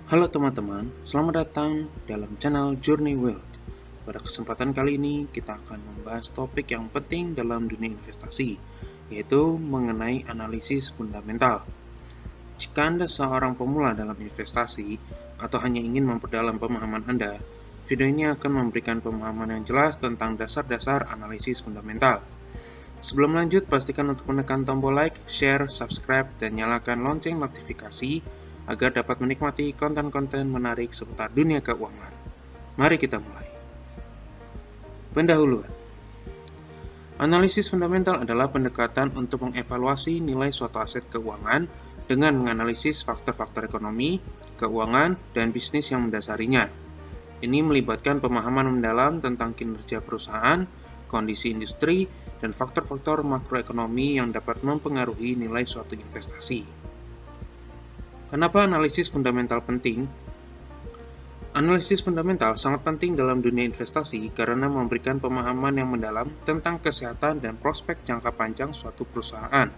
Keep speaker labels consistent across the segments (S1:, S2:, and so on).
S1: Halo teman-teman, selamat datang dalam channel Journey Wealth. Pada kesempatan kali ini kita akan membahas topik yang penting dalam dunia investasi, yaitu mengenai analisis fundamental. Jika Anda seorang pemula dalam investasi atau hanya ingin memperdalam pemahaman Anda, video ini akan memberikan pemahaman yang jelas tentang dasar-dasar analisis fundamental. Sebelum lanjut, pastikan untuk menekan tombol like, share, subscribe, dan nyalakan lonceng notifikasi agar dapat menikmati konten-konten menarik seputar dunia keuangan. Mari kita mulai. Pendahuluan. Analisis fundamental adalah pendekatan untuk mengevaluasi nilai suatu aset keuangan dengan menganalisis faktor-faktor ekonomi, keuangan, dan bisnis yang mendasarinya. Ini melibatkan pemahaman mendalam tentang kinerja perusahaan, kondisi industri, dan faktor-faktor makroekonomi yang dapat mempengaruhi nilai suatu investasi. Kenapa analisis fundamental penting? Analisis fundamental sangat penting dalam dunia investasi karena memberikan pemahaman yang mendalam tentang kesehatan dan prospek jangka panjang suatu perusahaan.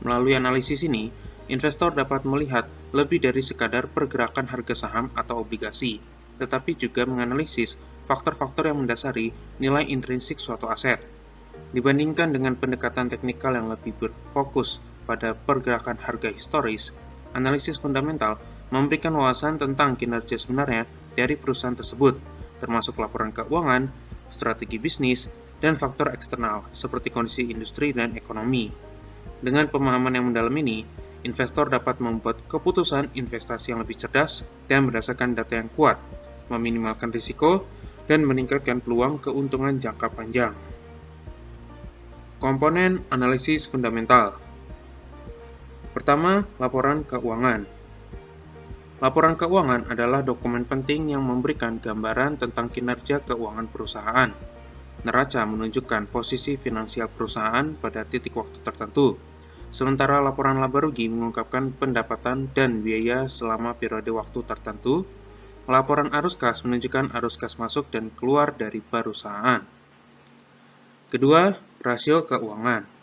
S1: Melalui analisis ini, investor dapat melihat lebih dari sekadar pergerakan harga saham atau obligasi, tetapi juga menganalisis faktor-faktor yang mendasari nilai intrinsik suatu aset. Dibandingkan dengan pendekatan teknikal yang lebih berfokus pada pergerakan harga historis, analisis fundamental memberikan wawasan tentang kinerja sebenarnya dari perusahaan tersebut, termasuk laporan keuangan, strategi bisnis, dan faktor eksternal seperti kondisi industri dan ekonomi. Dengan pemahaman yang mendalam ini, investor dapat membuat keputusan investasi yang lebih cerdas dan berdasarkan data yang kuat, meminimalkan risiko, dan meningkatkan peluang keuntungan jangka panjang. Komponen analisis fundamental. Pertama, laporan keuangan. Laporan keuangan adalah dokumen penting yang memberikan gambaran tentang kinerja keuangan perusahaan. Neraca menunjukkan posisi finansial perusahaan pada titik waktu tertentu, sementara laporan laba rugi mengungkapkan pendapatan dan biaya selama periode waktu tertentu. Laporan arus kas menunjukkan arus kas masuk dan keluar dari perusahaan. Kedua, rasio keuangan.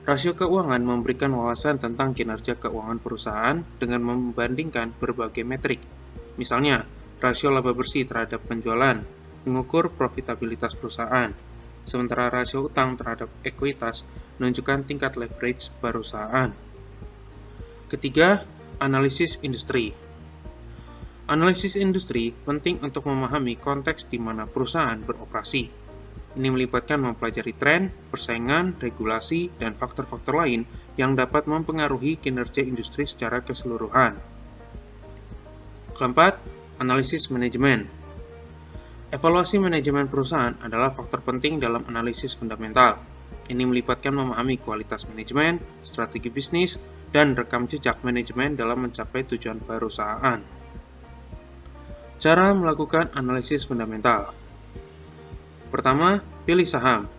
S1: Rasio keuangan memberikan wawasan tentang kinerja keuangan perusahaan dengan membandingkan berbagai metrik. Misalnya, rasio laba bersih terhadap penjualan, mengukur profitabilitas perusahaan, sementara rasio utang terhadap ekuitas menunjukkan tingkat leverage perusahaan. Ketiga, analisis industri. Analisis industri penting untuk memahami konteks di mana perusahaan beroperasi. Ini melibatkan mempelajari tren, persaingan, regulasi, dan faktor-faktor lain yang dapat mempengaruhi kinerja industri secara keseluruhan. Keempat, analisis manajemen. Evaluasi manajemen perusahaan adalah faktor penting dalam analisis fundamental. Ini melibatkan memahami kualitas manajemen, strategi bisnis, dan rekam jejak manajemen dalam mencapai tujuan perusahaan. Cara melakukan analisis fundamental. Pertama, pilih saham.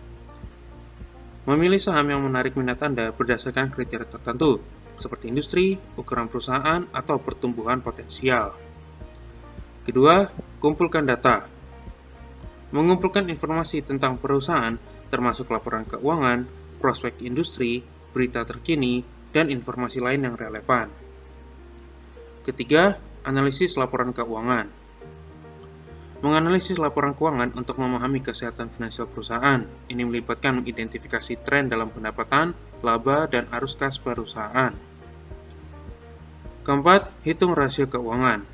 S1: Memilih saham yang menarik minat Anda berdasarkan kriteria tertentu, seperti industri, ukuran perusahaan, atau pertumbuhan potensial. Kedua, kumpulkan data. Mengumpulkan informasi tentang perusahaan, termasuk laporan keuangan, prospek industri, berita terkini, dan informasi lain yang relevan. Ketiga, analisis laporan keuangan. Menganalisis laporan keuangan untuk memahami kesehatan finansial perusahaan. Ini melibatkan mengidentifikasi tren dalam pendapatan, laba, dan arus kas perusahaan. Keempat, hitung rasio keuangan.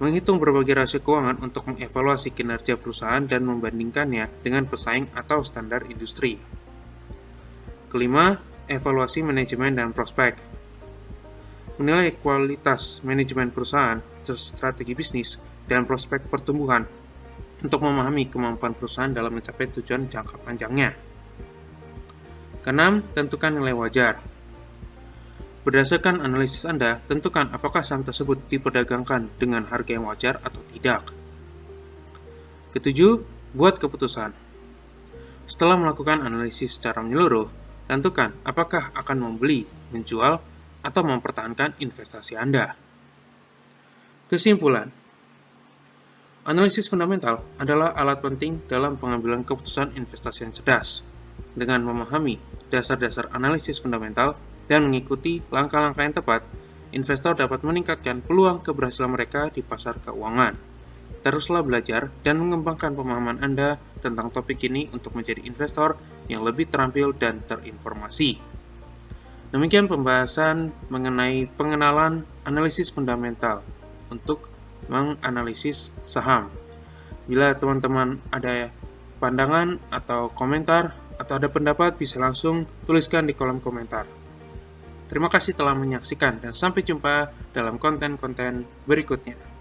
S1: Menghitung berbagai rasio keuangan untuk mengevaluasi kinerja perusahaan dan membandingkannya dengan pesaing atau standar industri. Kelima, evaluasi manajemen dan prospek. Menilai kualitas manajemen perusahaan, strategi bisnis, dan prospek pertumbuhan untuk memahami kemampuan perusahaan dalam mencapai tujuan jangka panjangnya. Keenam, tentukan nilai wajar. Berdasarkan analisis Anda, tentukan apakah saham tersebut diperdagangkan dengan harga yang wajar atau tidak. Ketujuh, buat keputusan. Setelah melakukan analisis secara menyeluruh, tentukan apakah akan membeli, menjual, atau mempertahankan investasi Anda. Kesimpulan, analisis fundamental adalah alat penting dalam pengambilan keputusan investasi yang cerdas. Dengan memahami dasar-dasar analisis fundamental dan mengikuti langkah-langkah yang tepat, investor dapat meningkatkan peluang keberhasilan mereka di pasar keuangan. Teruslah belajar dan mengembangkan pemahaman Anda tentang topik ini untuk menjadi investor yang lebih terampil dan terinformasi. Demikian pembahasan mengenai pengenalan analisis fundamental untuk menganalisis saham. Bila teman-teman ada pandangan atau komentar atau ada pendapat, bisa langsung tuliskan di kolom komentar. Terima kasih telah menyaksikan dan sampai jumpa dalam konten-konten berikutnya.